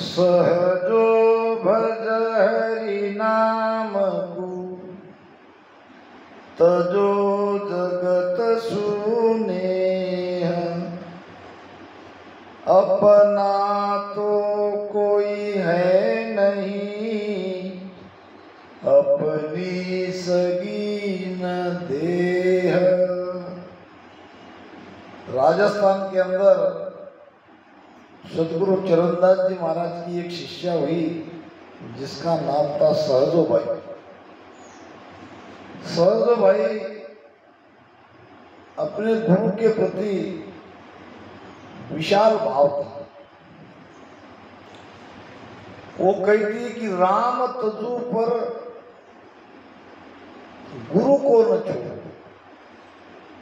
सहजो भज हरि नाम को, तजो जगत सुनेह। अपना तो कोई है नहीं, अपनी सगी न देह। राजस्थान के अंदर सदगुरु चरणदास जी महाराज की एक शिष्या हुई जिसका नाम था सहजो भाई। सहजो भाई अपने गुरु के प्रति विशाल भाव था। वो कहती कि राम तजु पर गुरु को न छोड़ो।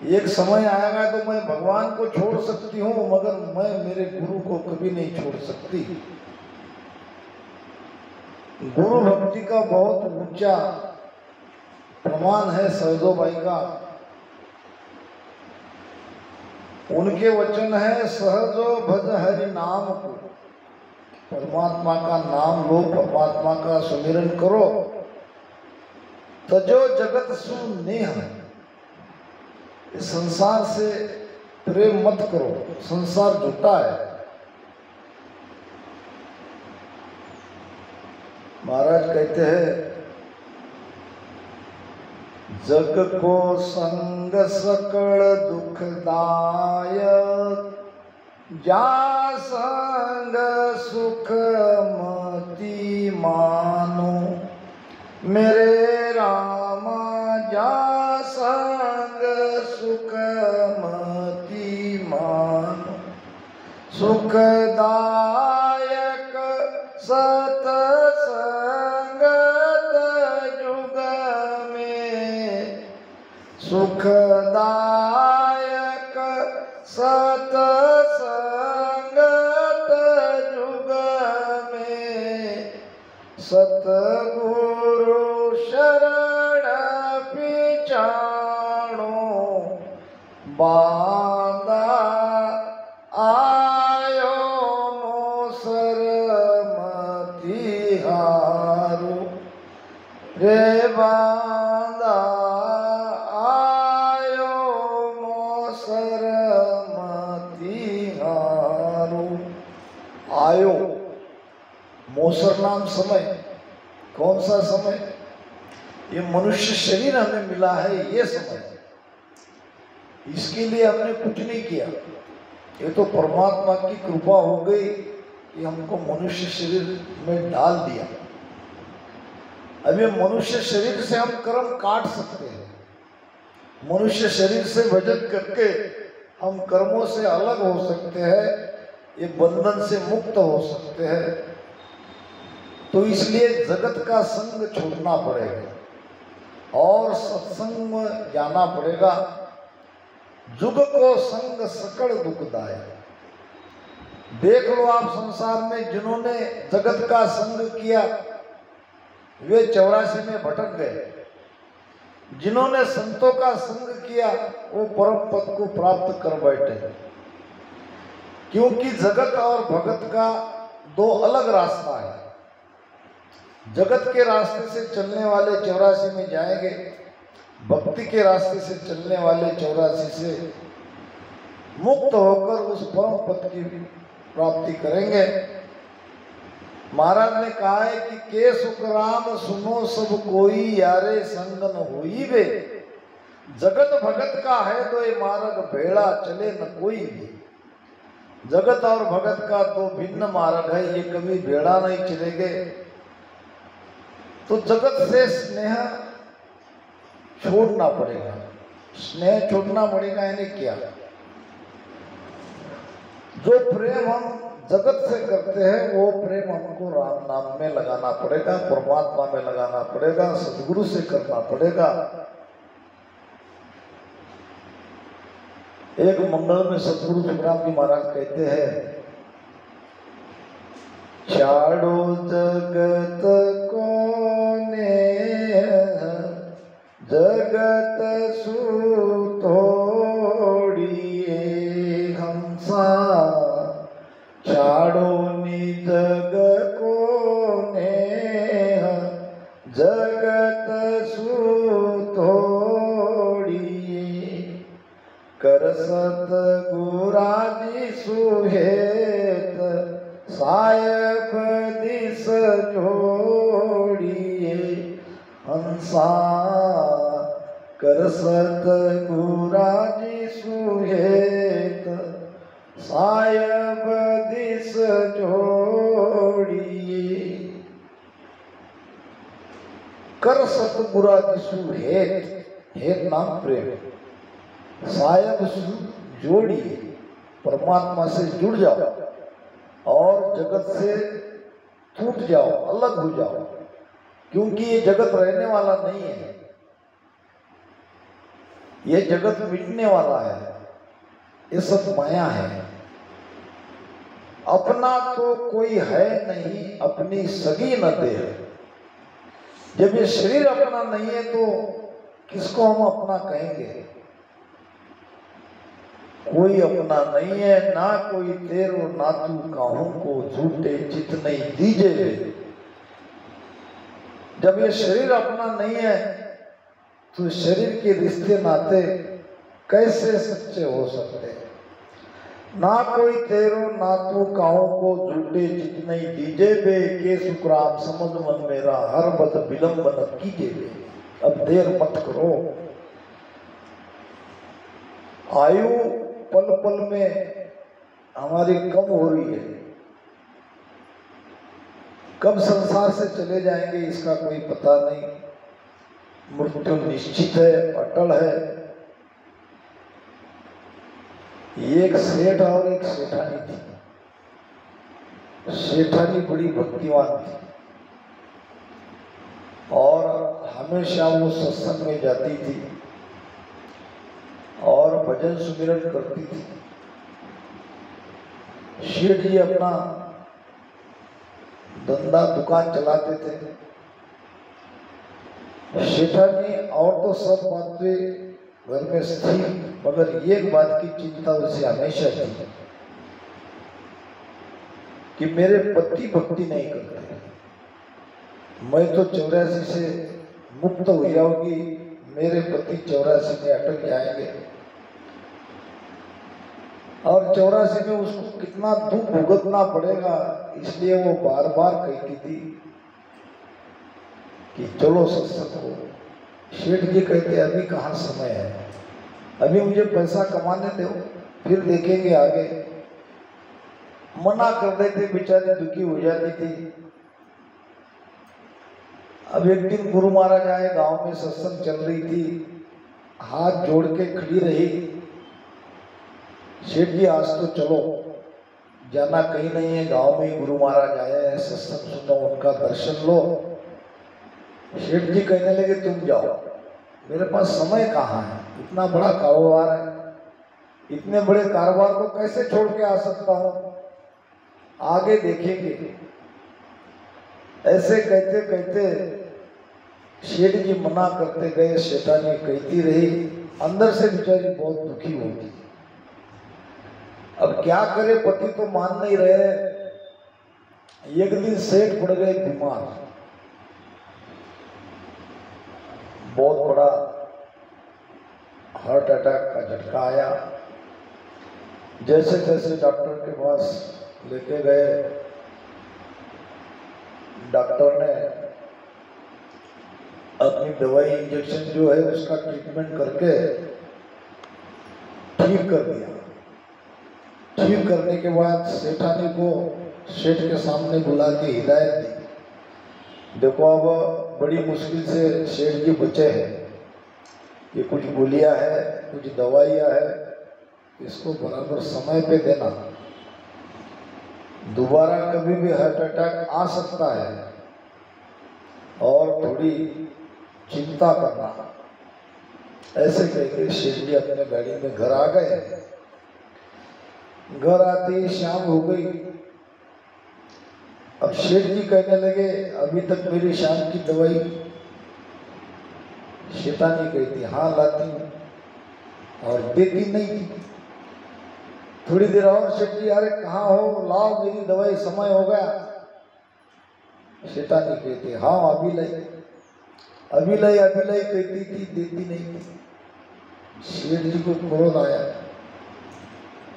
एक समय आएगा तो मैं भगवान को छोड़ सकती हूँ, मगर मैं मेरे गुरु को कभी नहीं छोड़ सकती। गुरु भक्ति का बहुत ऊंचा प्रमाण है सहजो भाई का। उनके वचन है, सहजो भज हरि नाम को। परमात्मा का नाम लो, परमात्मा का सुमिरन करो। तजो जगत सु नेह। इस संसार से प्रेम मत करो, संसार झूठा है। महाराज कहते हैं, जग को संग सकल दुखदायक, जा संग सुख मति मानो। मेरे रामा जा संग सुख मति मानो। सुखदायक सतसंगत युग में, सुखदायक सतसंगत युग में। सतगुरु शरण पिछाणो, बांधा आयो मोसर मति हारो। रे बांधा आयो मोसर मति हारो। आयो मोसर नाम समय। कौन सा समय? ये मनुष्य शरीर हमें मिला है, ये समय। इसके लिए हमने कुछ नहीं किया, ये तो परमात्मा की कृपा हो गई कि हमको मनुष्य शरीर में डाल दिया। अब ये मनुष्य शरीर से हम कर्म काट सकते हैं। मनुष्य शरीर से भजन करके हम कर्मों से अलग हो सकते हैं, ये बंधन से मुक्त हो सकते हैं। तो इसलिए जगत का संग छोड़ना पड़ेगा और सत्संग में जाना पड़ेगा। जुग को संग सकल दुखदायक। देख लो आप, संसार में जिन्होंने जगत का संग किया वे 84 में भटक गए। जिन्होंने संतों का संग किया वो परम पद को प्राप्त कर बैठे। क्योंकि जगत और भगत का दो अलग रास्ता है। जगत के रास्ते से चलने वाले 84 में जाएंगे, भक्ति के रास्ते से चलने वाले 84 से मुक्त होकर उस परम पद की प्राप्ति करेंगे। महाराज ने कहा है कि के सुख राम सुनो सब कोई, यारे संग न होई वे। जगत भगत का है तो ये मार्ग भेड़ा चले न कोई भी। जगत और भगत का दो भिन्न मार्ग है, ये कभी भेड़ा नहीं चलेंगे। तो जगत से स्नेह छोड़ना पड़ेगा। स्नेह छोड़ना पड़ेगा यानी क्या? जो प्रेम हम जगत से करते हैं वो प्रेम हमको राम नाम में लगाना पड़ेगा, परमात्मा में लगाना पड़ेगा, सदगुरु से करना पड़ेगा। एक मंगल में सदगुरु सुखराम जी महाराज कहते हैं, छाड़ो जगत को जगत सु तोड़िए हमसा। छाड़ो जग को नेह जगत सुतोड़िए कर सतगुराजी सुहेत सायब दिस जोड़िए हंसा कर सतगुराजी सुहेत सायब दिस जोड़िए कर सतगुराजी सुहेत हेत नाम प्रेम सायब जोड़िए परमात्मा से जुड़ जाओ और जगत से टूट जाओ अलग हो जाओ क्योंकि ये जगत रहने वाला नहीं है ये जगत मिटने वाला है ये सब माया है अपना तो कोई है नहीं अपनी सगी न दे जब ये शरीर अपना नहीं है तो किसको हम अपना कहेंगे कोई अपना नहीं है ना कोई तेरो ना तू काहू को झूठे चित नहीं दीजे जब ये शरीर अपना नहीं है तो शरीर के रिश्ते नाते कैसे सच्चे हो सकते ना कोई तेरो ना तू काहू को झूठे चित नहीं दीजे बे के सुखराम समझ मन मेरा हर बद विलंब न कीजे बे अब देर मत करो आयु पल पल में हमारी कम हो रही है कब संसार से चले जाएंगे इसका कोई पता नहीं मृत्यु निश्चित है अटल है एक सेठ और एक सेठानी थी सेठानी बड़ी भक्तिवान थी और हमेशा वो सत्संग में जाती थी और भजन सुमिरन करती थी शेठ जी अपना धंधा दुकान चलाते थे सेठानी और तो सब बातें घर में थी मगर एक बात की चिंता उसे हमेशा थी कि मेरे पति भक्ति नहीं करते मैं तो 84 से मुक्त हो जाऊंगी मेरे पति 84 में अटक जाएंगे और 84 में उसको कितना दुख भुगतना पड़ेगा इसलिए वो बार बार कहती थी कि चलो सत्संग हो शेठ जी कहते अभी कहाँ समय है अभी मुझे पैसा कमाने दो फिर देखेंगे आगे मना कर देते बेचारी दुखी हो जाती थी अब एक दिन गुरु महाराज आए गांव में सत्संग चल रही थी हाथ जोड़ के खड़ी रही शेठ जी आज तो चलो जाना कहीं नहीं है गांव में ही गुरु महाराज आए हैं सत्संग सुनो उनका दर्शन लो शेठ जी कहने लगे तुम जाओ मेरे पास समय कहाँ है इतना बड़ा कारोबार है इतने बड़े कारोबार को कैसे छोड़ के आ सकता हूँ आगे देखेंगे ऐसे कहते कहते शेठ जी मना करते गए शेठानी कहती रही अंदर से बेचारी बहुत दुखी होगी अब क्या करे पति तो मान नहीं रहे एक दिन सेठ पड़ गए बीमार बहुत बड़ा हार्ट अटैक का झटका आया जैसे तैसे डॉक्टर के पास लेके गए डॉक्टर ने अपनी दवाई इंजेक्शन जो है उसका ट्रीटमेंट करके ठीक कर दिया ठीक करने के बाद सेठानी को सेठ के सामने बुला के हिदायत दी देखो अब बड़ी मुश्किल से सेठ जी बचे हैं ये कुछ गोलियां है कुछ दवाइयां है इसको बराबर समय पे देना दोबारा कभी भी हार्ट अटैक आ सकता है और थोड़ी चिंता करना ऐसे कहकर शेठ जी अपने गाड़ी में घर आ गए घर आते ही शाम हो गई अब शेठ जी कहने लगे अभी तक मेरी शाम की दवाई शेठानी कहती हाँ लाती हूँ और देती नहीं थी थोड़ी देर और सेठ जी, अरे कहाँ हो, लाओ मेरी दवाई, समय हो गया। सेठानी कहते हाँ अभी लाई, अभी लाई, अभी लाई कहती थी, देती नहीं थी। सेठ जी को क्रोध आया,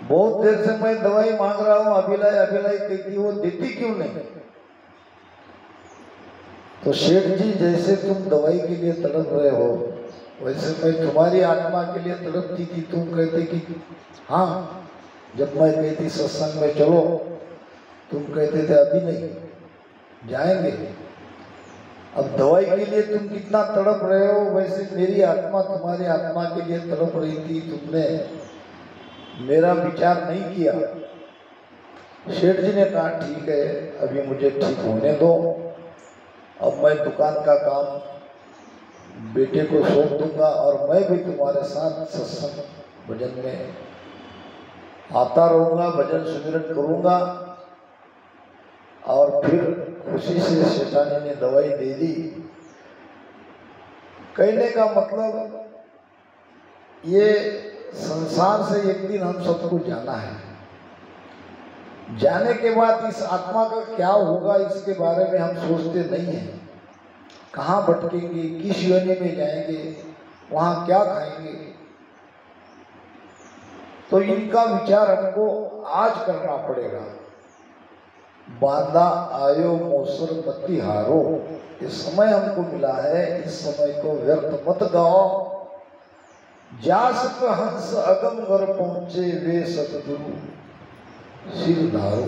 बहुत देर से मैं दवाई मांग रहा हूँ, अभी लाई कहती, वो देती क्यों नहीं? तो सेठ जी, जैसे तुम दवाई के लिए तड़प रहे हो, वैसे मैं तुम्हारी आत्मा के लिए तड़पती थी। तुम कहते कि हाँ, जब मैं कहती सत्संग में चलो, तुम कहते थे अभी नहीं, जाएंगे। अब दवाई के लिए तुम कितना तड़प रहे हो, वैसे मेरी आत्मा तुम्हारी आत्मा के लिए तड़प रही थी, तुमने मेरा विचार नहीं किया। सेठ जी ने कहा ठीक है, अभी मुझे ठीक होने दो, अब मैं दुकान का काम बेटे को सौंप दूंगा और मैं भी तुम्हारे साथ सत्संग भजन में आता रहूंगा, भजन सुमिरन करूंगा। और फिर खुशी से सेठानी ने दवाई दे दी। कहने का मतलब, ये संसार से एक दिन हम सबको जाना है। जाने के बाद इस आत्मा का क्या होगा, इसके बारे में हम सोचते नहीं हैं। कहाँ भटकेंगे, किस योनि में जाएंगे, वहाँ क्या खाएंगे, तो इनका विचार हमको आज करना पड़ेगा। बांधा आयो मोसर मति हारो, ये समय हमको मिला है, इस समय को व्यर्थ मत गाओ। जास पे हंस अगम घर पहुंचे, वे सतगुरु सिर धारो।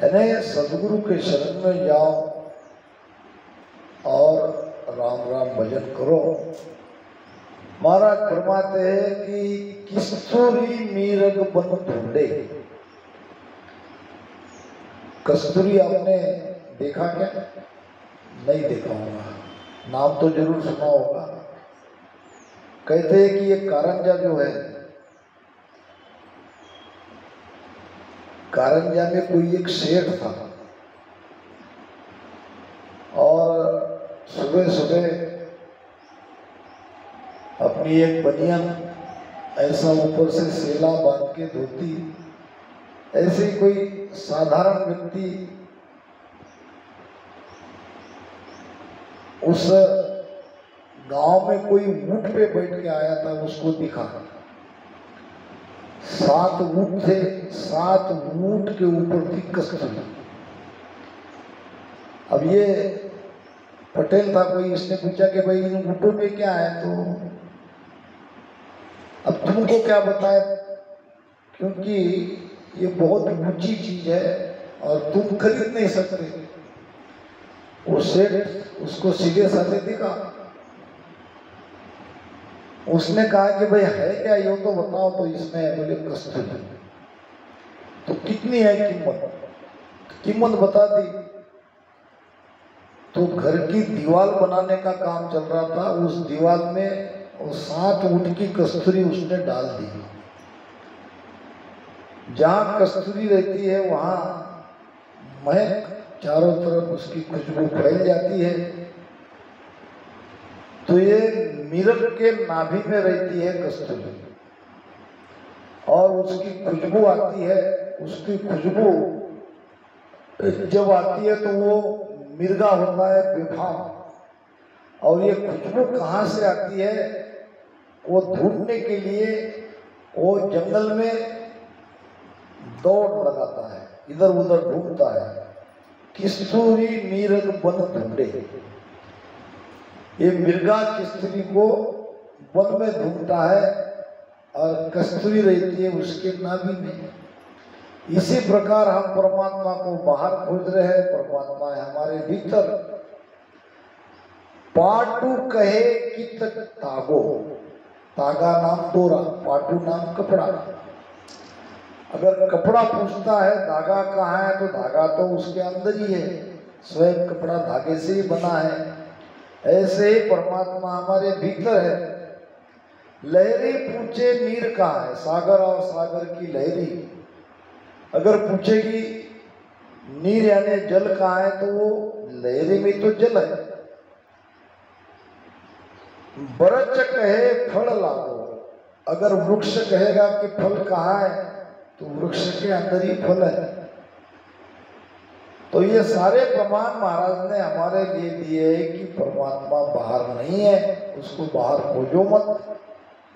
यानी सदगुरु के शरण में जाओ और राम राम भजन करो। महाराज फरमाते हैं कि किस्तूरी मीरग बन ढूंढे। कस्तूरी आपने देखा क्या? नहीं देखा होगा, नाम तो जरूर सुना होगा। कहते हैं कि ये कारंजा जो है, कारंजा में कोई एक सेठ था और सुबह सुबह अपनी एक बनियान ऐसा ऊपर से सेला बांध के धोती, ऐसे ही कोई साधारण व्यक्ति उस गांव में कोई ऊंट पे बैठ के आया था, उसको दिखा। 7 ऊंट थे, 7 ऊंट के ऊपर थी कस्तूरी। अब ये पटेल था कोई, इसने पूछा कि भाई इन ऊँटों में क्या है, तो अब तुमको क्या बताए, क्योंकि ये बहुत ऊंची चीज है और तुम खरीद नहीं सकते। वो सेठ उसको सीधे साधे दिखा। उसने कहा कि भाई है क्या, ये तो बताओ। तो इसमें बोले कस्तूरी। तो कितनी है कीमत? कीमत बता दी। तो घर की दीवार बनाने का काम चल रहा था, उस दीवार में वो 7 ऊँट की कस्तूरी उसने डाल दी। जहाँ कस्तूरी रहती है वहाँ महक चारों तरफ उसकी खुशबू फैल जाती है। तो ये मिरग के नाभि में रहती है कस्तूरी और उसकी खुशबू आती है। उसकी खुशबू जब आती है तो वो मिर्गा होता है बेफाम। और ये खुशबू कहाँ से आती है, वो ढूंढने के लिए वो जंगल में दौड़ लगाता है, इधर उधर ढूंढता है। किस्तूरी मिर्ग बन ढूंढे। ये मिर्गा किस्तूरी को वन में ढूंढता है और कस्तूरी रहती है उसके नाभि में। इसी प्रकार हम परमात्मा को बाहर खोज रहे हैं, परमात्मा है हमारे भीतर। पाटू कहे कित तागो, तागा नाम डोरा, पाटू नाम कपड़ा। अगर कपड़ा पूछता है धागा कहाँ है, तो धागा तो उसके अंदर ही है, स्वयं कपड़ा धागे से ही बना है। ऐसे ही परमात्मा हमारे भीतर है। लहरी पूछे नीर कहाँ है, सागर और सागर की लहरी अगर पूछेगी नीर यानी जल कहाँ है, तो वो लहरी में तो जल है। बरच कहे फल लागो, अगर वृक्ष कहेगा कि फल कहाँ है, तो वृक्ष के अंदर ही फल है। तो ये सारे प्रमाण महाराज ने हमारे लिए दिए कि परमात्मा बाहर नहीं है, उसको बाहर खोजो मत,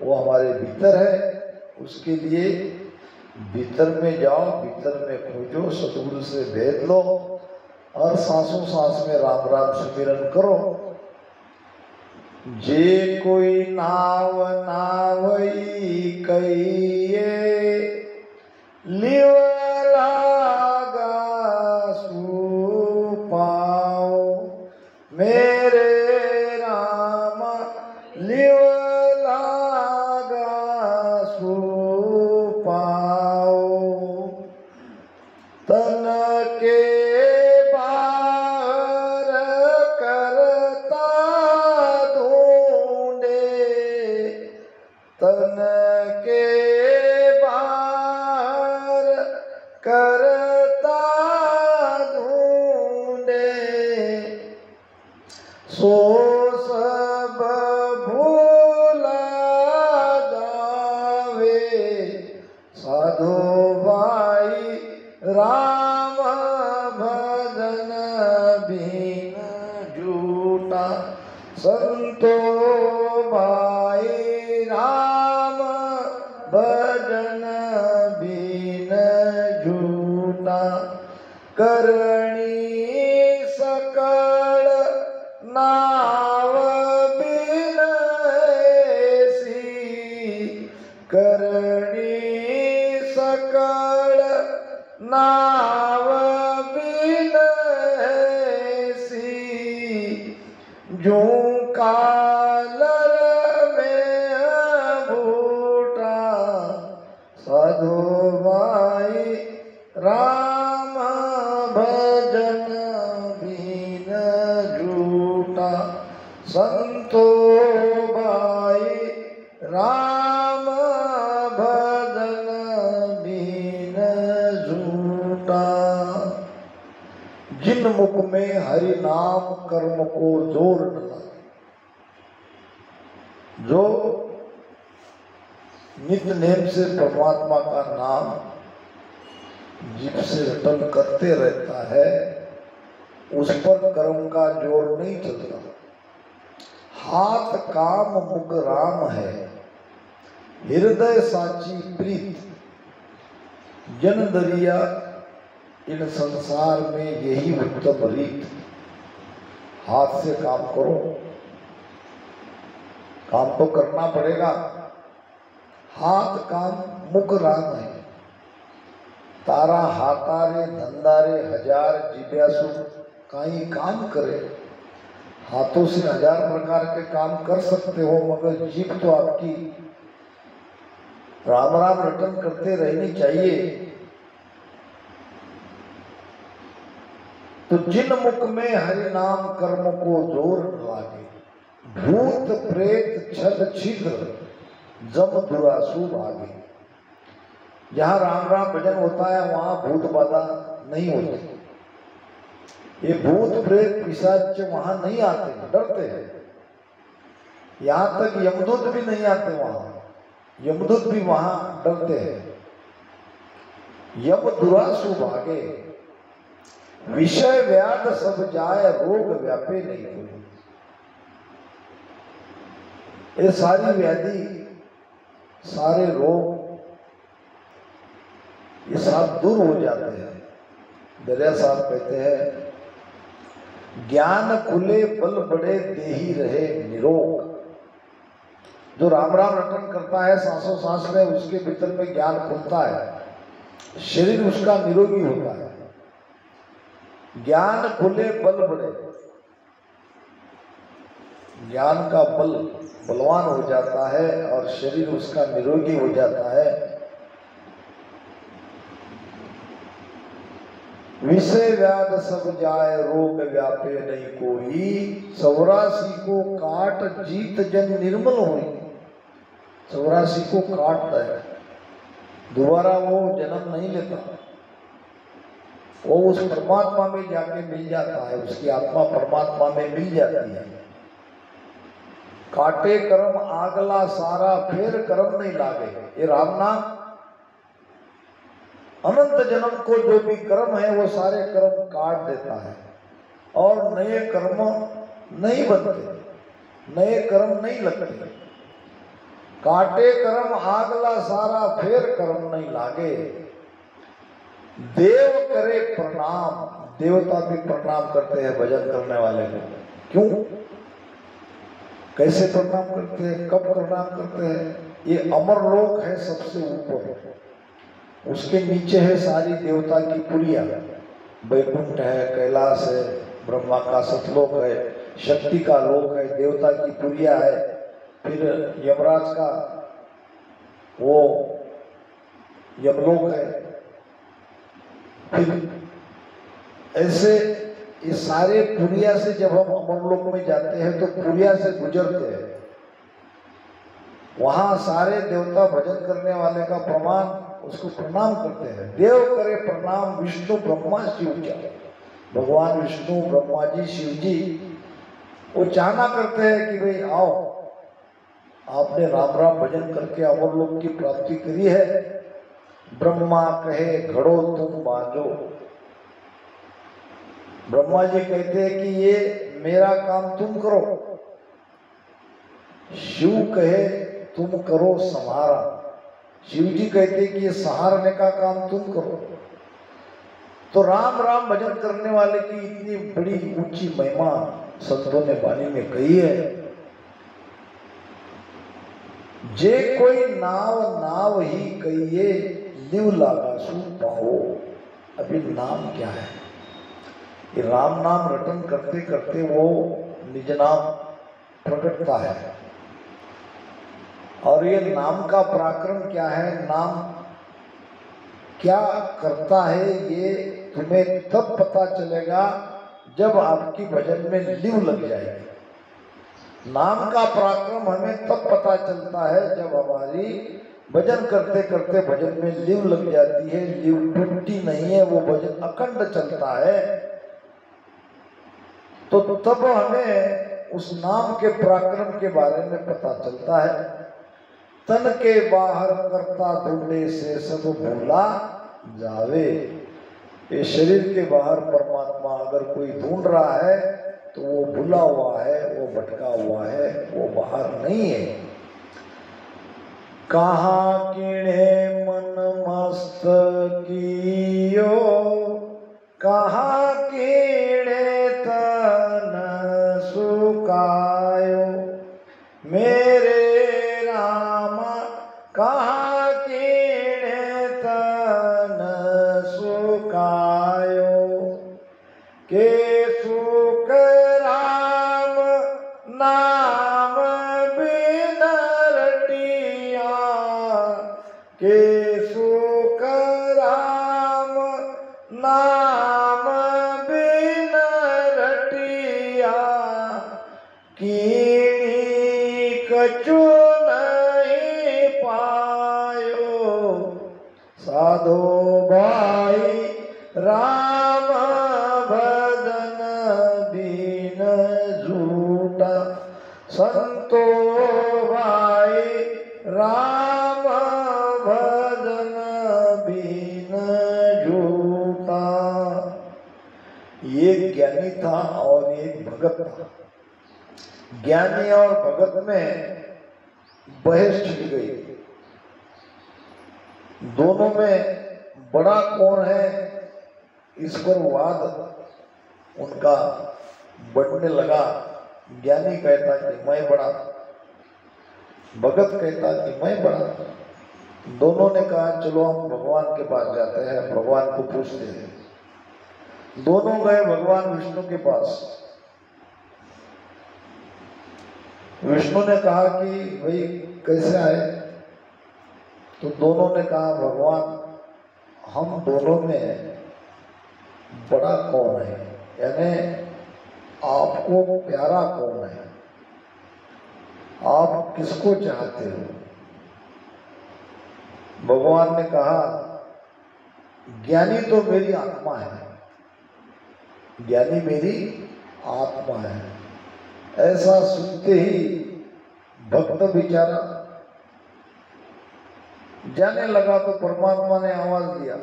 वो हमारे भीतर है। उसके लिए भीतर में जाओ, भीतर में खोजो, सतगुरु से भेद लो और सांसों सांस में राम राम सुमिरन करो। जे कोई नाव नावई कहिए लिव लागा सुपाओ, मेरे राम लिव लागा सुपाओ। तन के बाहर करता ढूंढे, तन के बाहर करता ढूंढे, सो सब भूला जावे। साधु भाई राम भजन बिन झूठा, संतो भाई राम भजन बिन झूठा। करणी सकल नाव बिन ऐसी, करणी सकल नाव बिन ऐसी। जो कालर में बूटा, साधु भाई राम भजन बिन झूठा, संतो भाई राम भजन बिन झूठा। जिन मुख में हरि नाम कर्म को जोर न लागे, जो नित्य नेम से परमात्मा का नाम जीभ से रटन करते रहता है, उस पर कर्म का जोर नहीं चलता। हाथ काम मुख राम है, हृदय साची प्रीत। जन दरिया इन संसार में यही उत्तम रीत। हाथ से काम करो, काम तो करना पड़ेगा। हाथ काम मुख राम है। तारा हाथारे धंधारे हजार जिज्ञासु काई काम करे। हाथों से हजार प्रकार के काम कर सकते हो, मगर जीभ तो आपकी राम राम रटन करते रहनी चाहिए। तो जिन मुख में हरि नाम कर्म को जोर न लागे, भूत प्रेत छल छिद्र जम दुरासु भागे। जहाँ राम राम भजन होता है वहाँ भूत बाधा नहीं होती। ये भूत प्रेत पिशाच वहाँ नहीं आते, डरते हैं। यहाँ तक यमदूत भी नहीं आते वहाँ, यमदूत भी वहाँ डरते हैं। यम दुरासु भागे, विषय व्याध सब जाय, रोग व्यापे नहीं कोई। ये सारी व्याधि, सारे रोग, ये सब दूर हो जाते हैं। दरिया साहब कहते हैं, ज्ञान खुले बल बड़े देही रहे निरोग। जो राम राम रटन करता है सांसों सांस में, उसके भीतर में ज्ञान खुलता है, शरीर उसका निरोगी होता है। ज्ञान खुले बल बड़े, ज्ञान का बल बलवान हो जाता है और शरीर उसका निरोगी हो जाता है। विषय व्याध सब जाए, रोग व्यापे नहीं कोई। 84 को काट जीत जन निर्मल होई। 84 को काटता है, दोबारा वो जन्म नहीं लेता। वो उस परमात्मा में जाके मिल जाता है, उसकी आत्मा परमात्मा में मिल जाती है। काटे कर्म आगला सारा फिर कर्म नहीं लागे। ये राम नाम अनंत जन्म को जो भी कर्म है वो सारे कर्म काट देता है और नए कर्म नहीं बनते, नए कर्म नहीं लगते। काटे कर्म आगला सारा फिर कर्म नहीं लागे। देव करे प्रणाम, देवता भी प्रणाम करते हैं भजन करने वाले को। क्यों, कैसे प्रणाम करते हैं, कब प्रणाम करते हैं? ये अमर लोक है सबसे ऊपर, उसके नीचे है सारी देवता की पुरिया। वैकुंठ है, कैलाश है, ब्रह्मा का सतलोक है, शक्ति का लोक है, देवता की पुरिया है, फिर यमराज का वो यमलोक है। फिर ऐसे ये सारे पुरिया से जब हम अमरलोक में जाते हैं तो पुरिया से गुजरते हैं, वहां सारे देवता भजन करने वाले का प्रमाण उसको प्रणाम करते हैं। देव करे प्रणाम विष्णु ब्रह्मा शिव जी। भगवान विष्णु ब्रह्मा जी शिव जी वो चाहना करते हैं कि भाई आओ, आपने राम राम भजन करके अमरलोक की प्राप्ति करी है। ब्रह्मा कहे घड़ो तुम बांधो। ब्रह्मा जी कहते हैं कि ये मेरा काम तुम करो। शिव कहे तुम करो संहारा। शिव जी कहते हैं कि ये सहारने का काम तुम करो। तो राम राम भजन करने वाले की इतनी बड़ी ऊंची महिमा संतों ने वाणी में कही है। जे कोई नाव नाव ही कहिए लिव लागा सु पाओ। अभी नाम क्या है? ये राम नाम रटन करते करते वो निज नाम प्रकटता है। और ये नाम का पराक्रम क्या है, नाम क्या करता है, ये तुम्हें तब पता चलेगा जब आपकी भजन में लिव लग जाएगी। नाम का पराक्रम हमें तब पता चलता है जब हमारी भजन करते करते भजन में लिव लग जाती है। लिव टूटती नहीं है, वो भजन अखंड चलता है। तो तब हमें उस नाम के पराक्रम के बारे में पता चलता है। तन के बाहर करता ढूंढे से सब भूला जावे। ये शरीर के बाहर परमात्मा अगर कोई ढूंढ रहा है तो वो भूला हुआ है, वो भटका हुआ है, वो बाहर नहीं है। कहाँ किणे मन मस्त कियो, कहाँ किणे तन सुकायो। मेरे राम कहाँ किणे तन सुकायो। के सुख राम नाम बिन रटिया। के सुख राम नाम बिन रटिया। कीनी कछु नहीं पायो। साधो भाई राम भजन बिन झूठा। संतो भाई राम भजन बिन झूठा। ये ज्ञानी था और एक भगत था। ज्ञानी और भगत में बहस छिड़ गई। दोनों में बड़ा कौन है, इस पर वाद उनका बढ़ने लगा। ज्ञानी कहता कि मैं बड़ा, भगत कहता कि मैं बड़ा। दोनों ने कहा चलो हम भगवान के पास जाते हैं, भगवान को पूछते हैं। दोनों गए भगवान विष्णु के पास। विष्णु ने कहा कि भाई कैसे आए? तो दोनों ने कहा भगवान हम दोनों में बड़ा कौन है, यानी आपको प्यारा कौन है, आप किसको चाहते हो? भगवान ने कहा ज्ञानी तो मेरी आत्मा है, ज्ञानी मेरी आत्मा है। ऐसा सुनते ही भक्त बेचारा जाने लगा तो परमात्मा ने आवाज दिया,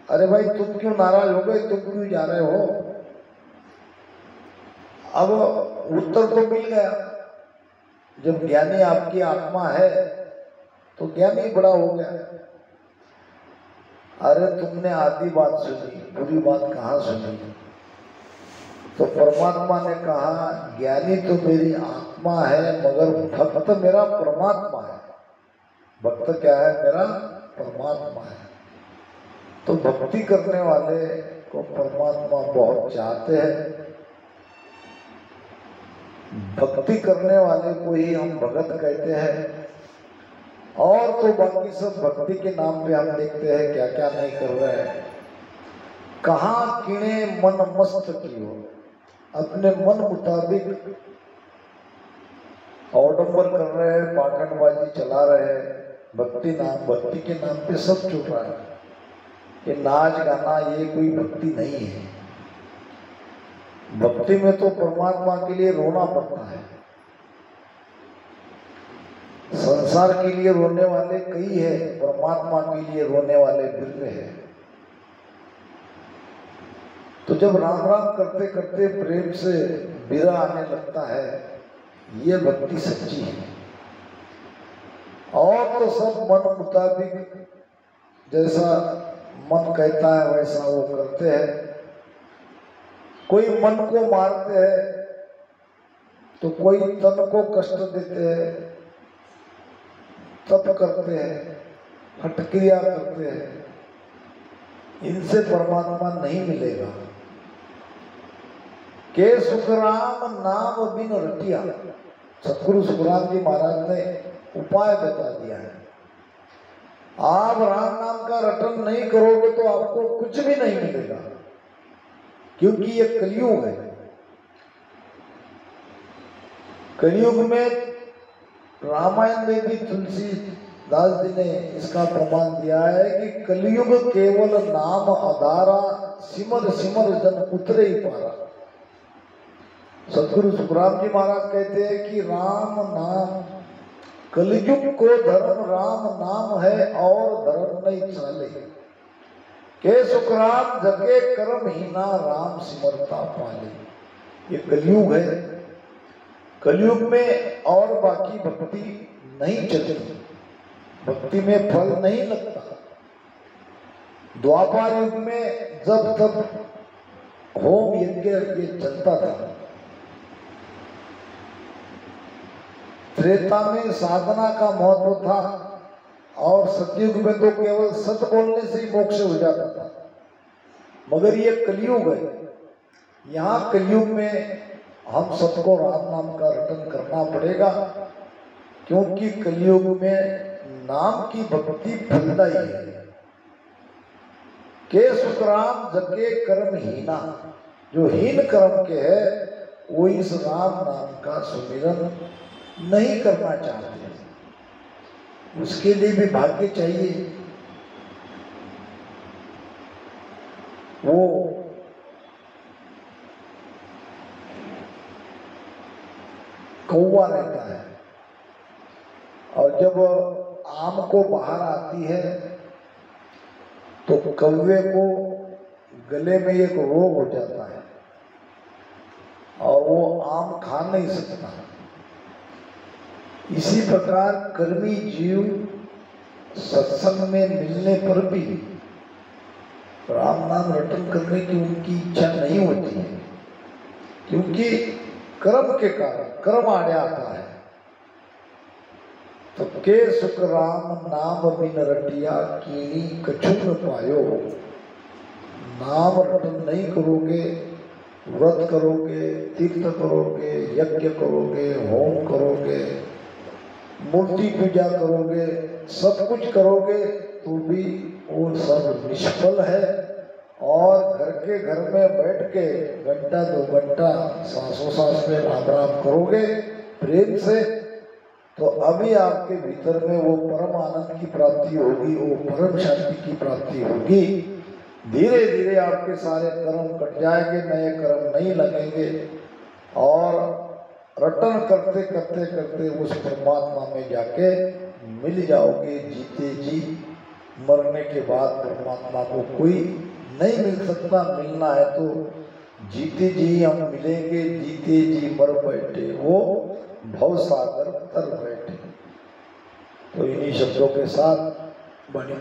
अरे भाई तुम क्यों नाराज हो गए, तुम क्यों जा रहे हो? अब उत्तर तो मिल गया, जब ज्ञानी आपकी आत्मा है तो ज्ञानी बड़ा हो गया। अरे तुमने आधी बात सुनी, पूरी बात कहाँ सुनी? तो परमात्मा ने कहा ज्ञानी तो मेरी आत्मा है मगर भक्त मेरा परमात्मा है। भक्त क्या है? मेरा परमात्मा है। तो भक्ति करने वाले को परमात्मा बहुत चाहते हैं। भक्ति करने वाले को ही हम भगत कहते हैं। और तो बाकी सब भक्ति के नाम पे हम देखते हैं क्या क्या नहीं कर रहे हैं। कहाँ किणे मन मस्त की हो, अपने मन मुताबिक अवडंबर कर रहे हैं, पाखंडबाजी चला रहे हैं। भक्ति के नाम पे सब छूट रहा है। ये नाच गाना ये कोई भक्ति नहीं है। भक्ति में तो परमात्मा के लिए रोना पड़ता है। संसार के लिए रोने वाले कई है, परमात्मा के लिए रोने वाले बिरले हैं। तो जब राम राम करते करते प्रेम से बिरह आने लगता है, ये भक्ति सच्ची है। और तो सब मन मुताबिक जैसा मन कहता है वैसा वो करते हैं। कोई मन को मारते हैं तो कोई तन को कष्ट देते हैं, तप करते हैं, हठक्रिया करते हैं। इनसे परमात्मा नहीं मिलेगा। के सुखराम नाम बिन रटिया, सतगुरु सुखराम जी महाराज ने उपाय बता दिया है। आप राम नाम का रटन नहीं करोगे तो आपको कुछ भी नहीं मिलेगा, क्योंकि ये कलयुग है। कलयुग में रामायण में भी तुलसीदास जी ने इसका प्रमाण दिया है कि कलयुग केवल नाम आधारा, सिमर सिमर जन उतरे ही पारा। सतगुरु सुखराम जी महाराज कहते हैं कि राम नाम कलयुग को धर्म राम नाम है और धर्म नहीं चाले। के सुखराम जगे कर्म हीना राम सिमरता पाले। ये कलयुग है। कलयुग में और बाकी भक्ति नहीं चलती, भक्ति में फल नहीं लगता। द्वापर युग में जब तब होम यज्ञ ये चलता था। त्रेता में साधना का महत्व था और सतयुग में तो केवल सत बोलने से ही मोक्ष हो जाता था। मगर ये कलयुग है। यहाँ कलयुग में हम सबको राम नाम का रटन करना पड़ेगा, क्योंकि कलयुग में नाम की भक्ति फलदायी है। के सुखराम जगे कर्म हीना, जो हीन कर्म के है वो इस राम नाम का सुमिरन नहीं करना चाहते। उसके लिए भी भाग्य चाहिए। वो कौवा रहता है और जब आम को बाहर आती है तो कौवे को गले में एक रोग हो जाता है और वो आम खा नहीं सकता। इसी प्रकार कर्मी जीव सत्संग में मिलने पर भी राम नाम रटन करने की उनकी इच्छा नहीं होती है, क्योंकि कर्म के कारण कर्म आड़े आता है। तो के सुख राम नाम बिन रटिया कीनी कछु न पायो। नाम रटन नहीं करोगे, व्रत करोगे, तीर्थ करोगे, यज्ञ करोगे, होम करोगे, मूर्ति पूजा करोगे, सब कुछ करोगे तो भी वो सब निष्फल है। और घर के घर में बैठ के घंटा 2 घंटा सांसों सांस में राम राम करोगे प्रेम से, तो अभी आपके भीतर में वो परम आनंद की प्राप्ति होगी, वो परम शांति की प्राप्ति होगी। धीरे धीरे आपके सारे कर्म कट जाएंगे, नए कर्म नहीं लगेंगे और रटन करते करते करते उस परमात्मा में जाके मिल जाओगे जीते जी। मरने के बाद परमात्मा को कोई नहीं मिल सकता, मिलना है तो जीते जी हम मिलेंगे, जीते जी मर बैठे वो भव सागर तर बैठे। तो इन्हीं शब्दों के साथ बनी